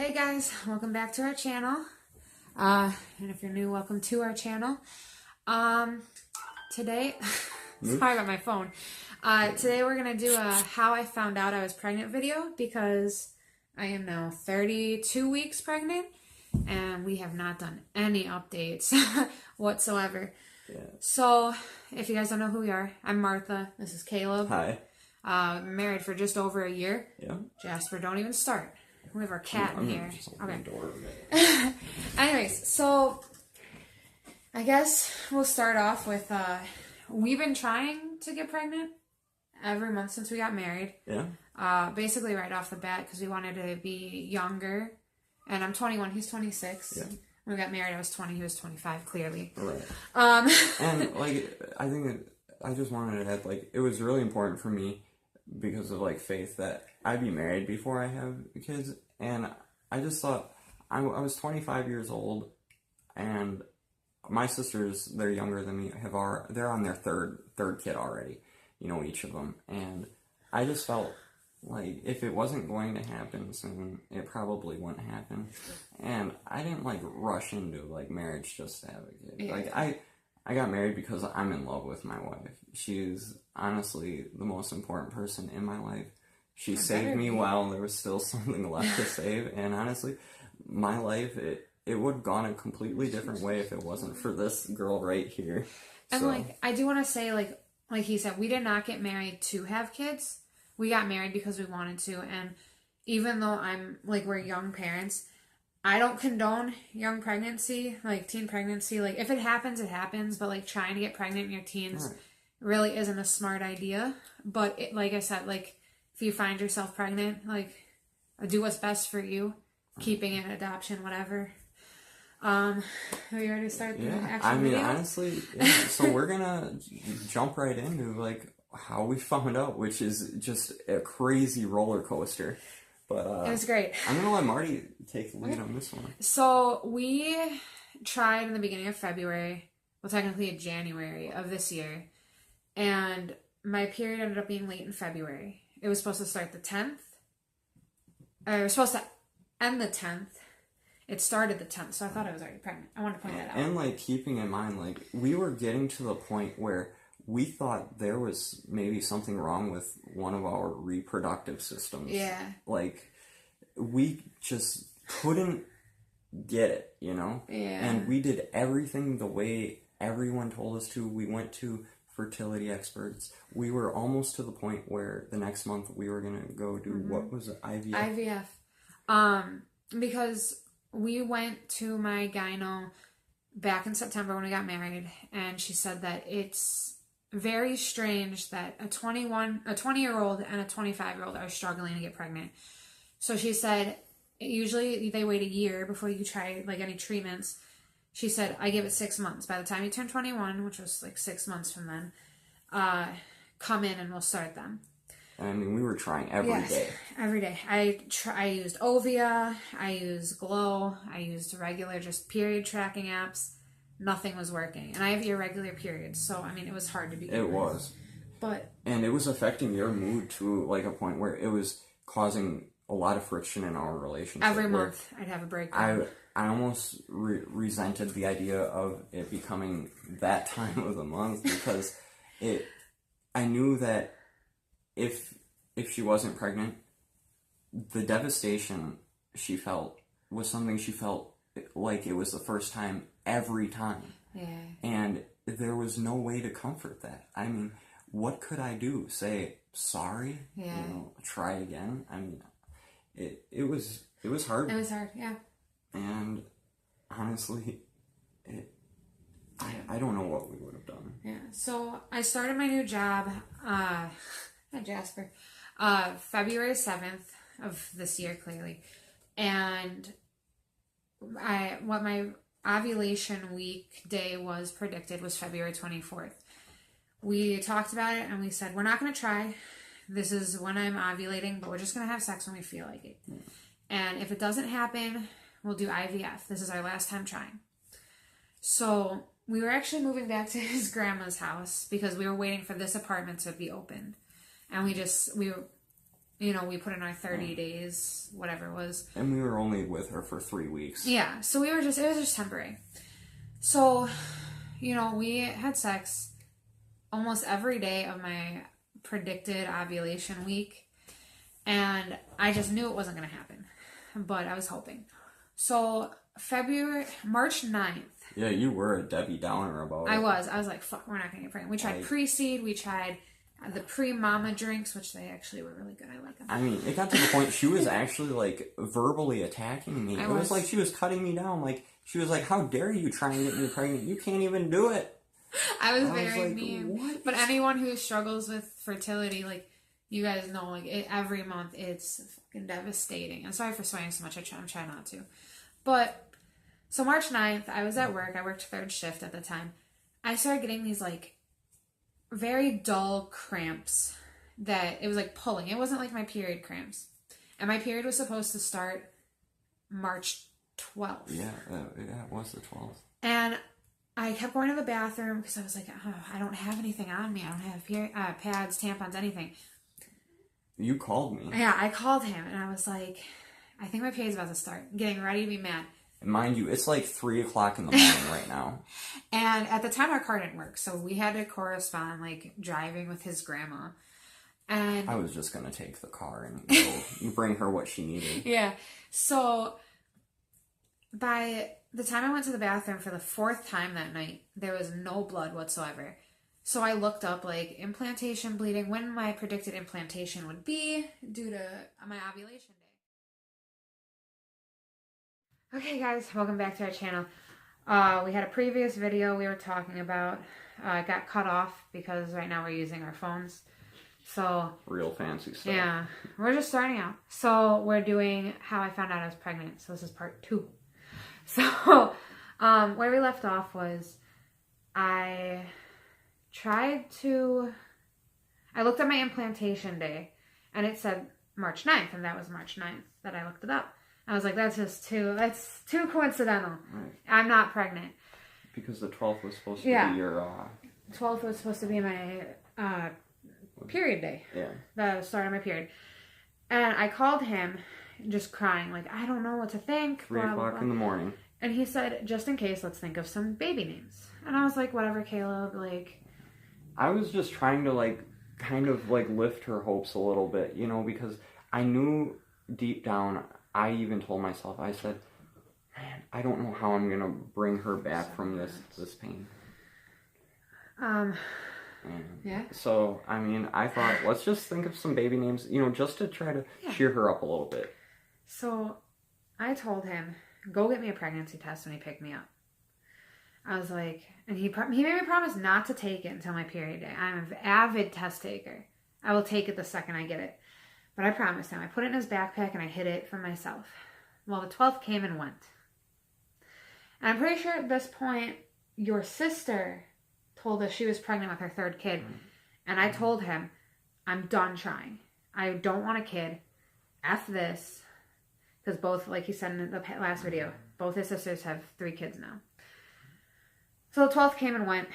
Hey guys, welcome back to our channel. And if you're new, welcome to our channel. Today, sorry about my phone. Today we're gonna do a how I found out I was pregnant video because I am now 32 weeks pregnant and we have not done any updates whatsoever. Yeah. So, if you guys don't know who we are, I'm Martha. This is Caleb. Hi. Married for just over a year. Yeah. Jasper, don't even start. We have our cat in here. Okay. Door. Anyways, so I guess we'll start off with we've been trying to get pregnant every month since we got married. Yeah. Basically right off the bat because we wanted to be younger. And I'm 21, he's 26. Yeah. When we got married, I was 20, he was 25, clearly. Right. And I think I just wanted to add, it was really important for me because of faith that I be married before I have kids. And I just thought I was 25 years old, and my sisters, they're younger than me, they're on their third kid already, each of them. And I just felt like if it wasn't going to happen soon, it probably wouldn't happen. And I didn't rush into marriage just to have a kid. Yeah. I got married because I'm in love with my wife. She's honestly the most important person in my life. She saved me while there was still something left to save. And honestly, my life, it would have gone a completely different way if it wasn't for this girl right here. And so. I do want to say, like he said, we did not get married to have kids. We got married because we wanted to. And even though we're young parents, I don't condone young pregnancy, teen pregnancy. If it happens, it happens. But trying to get pregnant in your teens really isn't a smart idea. But like I said, if you find yourself pregnant, do what's best for you. Keeping it, adoption, whatever. Are you ready to start the actual video? Honestly, yeah. So we're gonna jump right into how we found out, which is just a crazy roller coaster. But it was great. I'm gonna let Marty take the lead on this one. So we tried in the beginning of February, well, technically in January of this year, and my period ended up being late in February. It was supposed to start the 10th. It was supposed to end the 10th. It started the 10th, so I thought I was already pregnant. I wanted to point that out. And keeping in mind, we were getting to the point where we thought there was maybe something wrong with one of our reproductive systems. Yeah. We just couldn't get it, Yeah. And we did everything the way everyone told us to. We went to fertility experts. We were almost to the point where the next month we were going to go do, what was it, IVF? IVF. Because we went to my gyno back in September when we got married, and she said that it's very strange that a 20-year-old and a 25-year-old are struggling to get pregnant. So she said, usually they wait a year before you try any treatments. She said, I give it 6 months. By the time you turn 21, which was 6 months from then, come in and we'll start them. I mean, we were trying every day. Every day. I used Ovia, I used Glow, I used regular just period tracking apps. Nothing was working. And I have irregular periods, so it was hard to begin with. It was. And it was affecting your mood to a point where it was causing a lot of friction in our relationship. Every month I'd have a breakdown. I almost resented the idea of it becoming that time of the month because I knew that if she wasn't pregnant, the devastation she felt was something she felt like it was the first time every time. Yeah. And there was no way to comfort that. What could I do? Say sorry? Yeah. Try again? It was hard. It was hard, yeah. And honestly, I don't know what we would have done. Yeah. So I started my new job, at Jasper, February 7th of this year, clearly. And what my ovulation week day was predicted was February 24th. We talked about it and we said, we're not going to try. This is when I'm ovulating, but we're just going to have sex when we feel like it. Yeah. And if it doesn't happen, we'll do IVF. This is our last time trying. So we were actually moving back to his grandma's house because we were waiting for this apartment to be opened. And we put in our 30 days, whatever it was. And we were only with her for 3 weeks. Yeah, so it was just temporary. So, we had sex almost every day of my predicted ovulation week. And I just knew it wasn't going to happen. But I was hoping. So, March 9th. Yeah, you were a Debbie Downer about it. I was like, fuck, we're not going to get pregnant. We tried pre-seed, we tried the pre-mama drinks, which they actually were really good. I like them. I mean, it got to the point she was actually, like, verbally attacking me. It was like she was cutting me down. Like, she was like, how dare you try and get me pregnant? You can't even do it. I was very mean. What? But anyone who struggles with fertility, like, you guys know, like, every month it's fucking devastating. I'm sorry for swearing so much. I'm trying not to. But, so March 9th, I was at work. I worked third shift at the time. I started getting these, like, very dull cramps that it was like pulling. It wasn't like my period cramps. And my period was supposed to start March 12th. Yeah, it was the 12th. And I kept going to the bathroom because I was like, oh, I don't have anything on me. I don't have pads, tampons, anything. You called me. Yeah, I called him and I was like, I think my period's about to start. Getting ready to be mad. Mind you, it's like 3 o'clock in the morning right now. And at the time, our car didn't work. So we had to correspond, like, driving with his grandma. And I was just going to take the car and go bring her what she needed. Yeah. So by the time I went to the bathroom for the 4th time that night, there was no blood whatsoever. So I looked up, like, implantation bleeding, when my predicted implantation would be due to my ovulation day. Okay, guys, welcome back to our channel. We had a previous video we were talking about. It got cut off because right now we're using our phones. So real fancy stuff. Yeah, we're just starting out. So we're doing how I found out I was pregnant. So this is part 2. So where we left off was I looked at my implantation day and it said March 9th, and that was March 9th that I looked it up. I was like, that's too coincidental. Right. I'm not pregnant. Because the 12th was supposed to be your... 12th was supposed to be my period day. Yeah. The start of my period. And I called him just crying, like, I don't know what to think. 3 o'clock in the morning. And he said, just in case, let's think of some baby names. And I was like, whatever, Caleb, like... I was just trying to, like, kind of, like, lift her hopes a little bit, because I knew deep down... I even told myself, I said, man, I don't know how I'm going to bring her back from this pain. Yeah. So, I mean, I thought, let's just think of some baby names, just to try to cheer her up a little bit. So, I told him, go get me a pregnancy test when he picked me up. I was like, and he made me promise not to take it until my period day. I'm an avid test taker. I will take it the second I get it. But I promised him. I put it in his backpack and I hid it from myself. Well, the 12th came and went. And I'm pretty sure at this point, your sister told us she was pregnant with her 3rd kid. And I told him, I'm done trying. I don't want a kid. F this. Because both, like he said in the last video, both his sisters have 3 kids now. So the 12th came and went.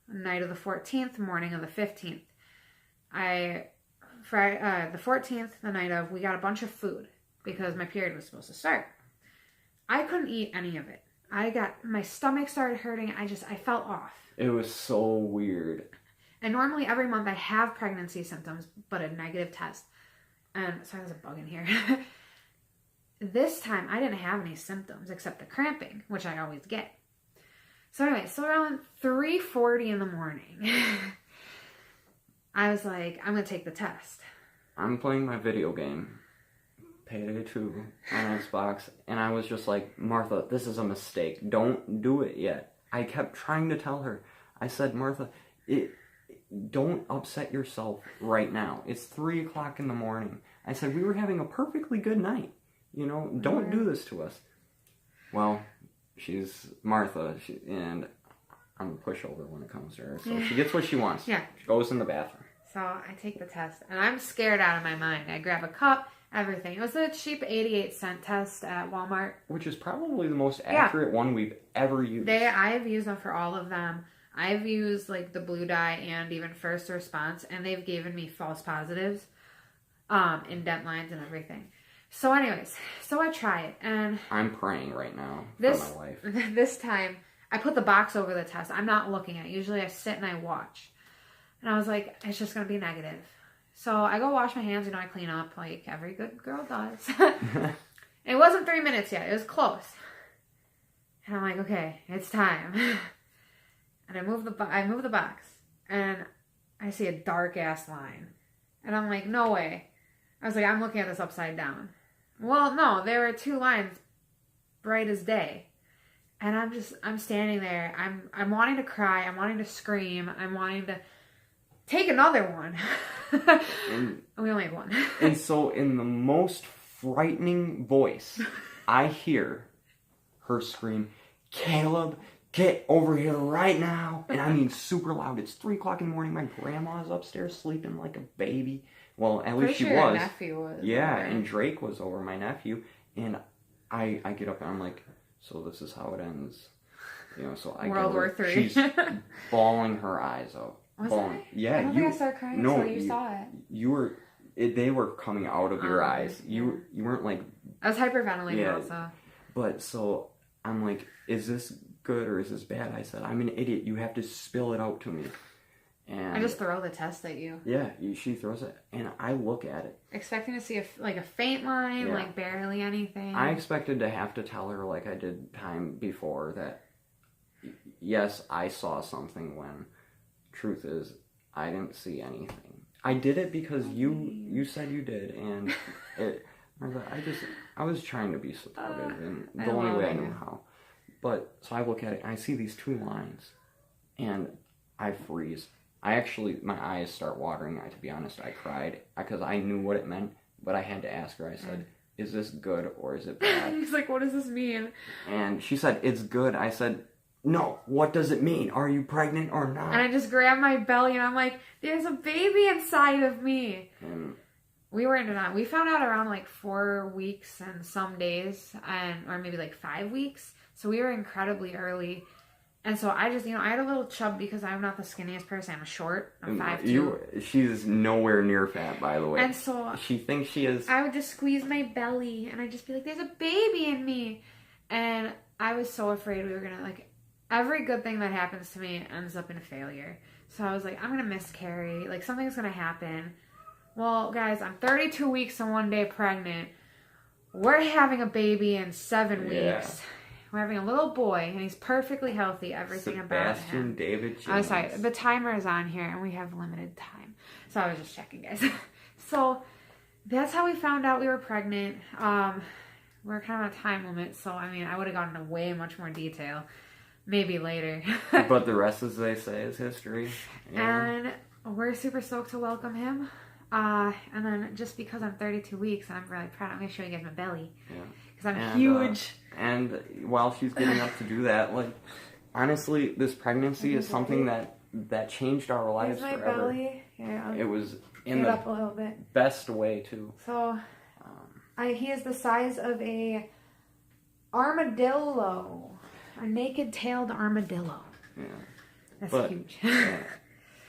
Night of the 14th, morning of the 15th. The 14th, the night of, we got a bunch of food because my period was supposed to start. I couldn't eat any of it. My stomach started hurting. I felt off. It was so weird. And normally every month I have pregnancy symptoms, but a negative test. And sorry, there's a bug in here. This time I didn't have any symptoms except the cramping, which I always get. So anyway, so around 3:40 in the morning, I was like, I'm going to take the test. I'm playing my video game, Payday 2, on Xbox, and I was just like, Martha, this is a mistake. Don't do it yet. I kept trying to tell her. I said, Martha, don't upset yourself right now. It's 3 o'clock in the morning. I said, we were having a perfectly good night. Don't do this to us. Well, she's Martha, and I'm a pushover when it comes to her. So she gets what she wants. Yeah. She goes in the bathroom. So I take the test, and I'm scared out of my mind. I grab a cup, everything. It was a cheap 88-cent test at Walmart. Which is probably the most accurate one we've ever used. I have used them for all of them. I've used, like, the Blue Dye and even First Response, and they've given me false positives. indent lines and everything. So anyways, so I try it, and I'm praying right now for this my life. this time I put the box over the test. I'm not looking at it. Usually I sit and I watch. And I was like, it's just going to be negative. So I go wash my hands, I clean up like every good girl does. It wasn't 3 minutes yet. It was close. And I'm like, okay, it's time. And I move the box, and I see a dark ass line. And I'm like, no way. I was like, I'm looking at this upside down. Well, no, there were 2 lines bright as day. And I'm standing there. I'm wanting to cry. I'm wanting to scream. I'm wanting to take another one. And we only had one. And so in the most frightening voice, I hear her scream, "Caleb, get over here right now." And I mean super loud. It's 3 o'clock in the morning. My grandma's upstairs sleeping like a baby. Well, at least she was. Your nephew was. Yeah, and Drake was over, my nephew. And I get up and I'm like, so this is how it ends. So I World War III. She's bawling her eyes out. Was I? Yeah, I don't think I started crying until you saw it. You were. They were coming out of your eyes. You weren't like. I was hyperventilating also. But so I'm like, is this good or is this bad? I said, I'm an idiot. You have to spill it out to me. And I just throw the test at you. Yeah, she throws it, and I look at it, expecting to see a faint line, like barely anything. I expected to have to tell her like I did time before that. Yes, I saw something when. Truth is, I didn't see anything. I did it because you said you did, and I was trying to be supportive, and the only way I knew how. But so I look at it, and I see these 2 lines, and I freeze. My eyes start watering. To be honest, I cried because I knew what it meant, but I had to ask her. I said, "Is this good or is it bad?" He's like, "What does this mean?" And she said, "It's good." I said, "No, what does it mean? Are you pregnant or not?" And I just grabbed my belly and I'm like, there's a baby inside of me. And we found out around like 4 weeks and some days, or maybe like 5 weeks. So we were incredibly early. And so I just, I had a little chub because I'm not the skinniest person. I'm short. I'm 5'2". She's nowhere near fat, by the way. And so she thinks she is. I would just squeeze my belly and I'd just be like, there's a baby in me. And I was so afraid we were going to every good thing that happens to me ends up in a failure. So I was like, I'm going to miscarry. Something's going to happen. Well, guys, I'm 32 weeks and 1 day pregnant. We're having a baby in 7 weeks. We're having a little boy, and he's perfectly healthy. Everything about him. Sebastian David Jones. I'm sorry. The timer is on here, and we have limited time. So I was just checking, guys. So that's how we found out we were pregnant. We're kind of on a time limit, so, I would have gone into way much more detail. Maybe later. But the rest, as they say, is history. And we're super stoked to welcome him. And then just because I'm 32 weeks, and I'm really proud, I'm going to show you guys my belly. Yeah. Because I'm huge. And while she's getting up to do that, honestly, this pregnancy is something that changed our lives forever. Here's my belly. Yeah. It was in the up a little bit. Best way, too. So, he is the size of a armadillo. A naked-tailed armadillo. Yeah. That's huge.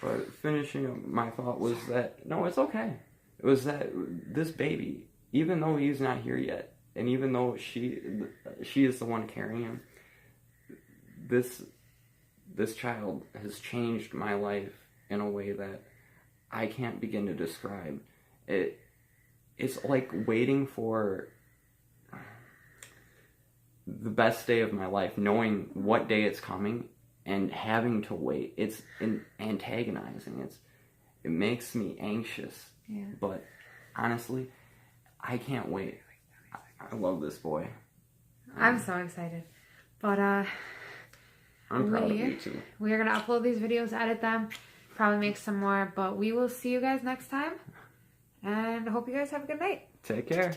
But finishing up, my thought was that, no, it's okay. It was that this baby, even though he's not here yet, and even though she is the one carrying him, this child has changed my life in a way that I can't begin to describe. It's like waiting for the best day of my life, knowing what day it's coming and having to wait. It's antagonizing. It makes me anxious. Yeah. But honestly, I can't wait. I love this boy. I'm so excited. But I'm proud of you too. We are gonna upload these videos, edit them, probably make some more, but we will see you guys next time. And I hope you guys have a good night. Take care.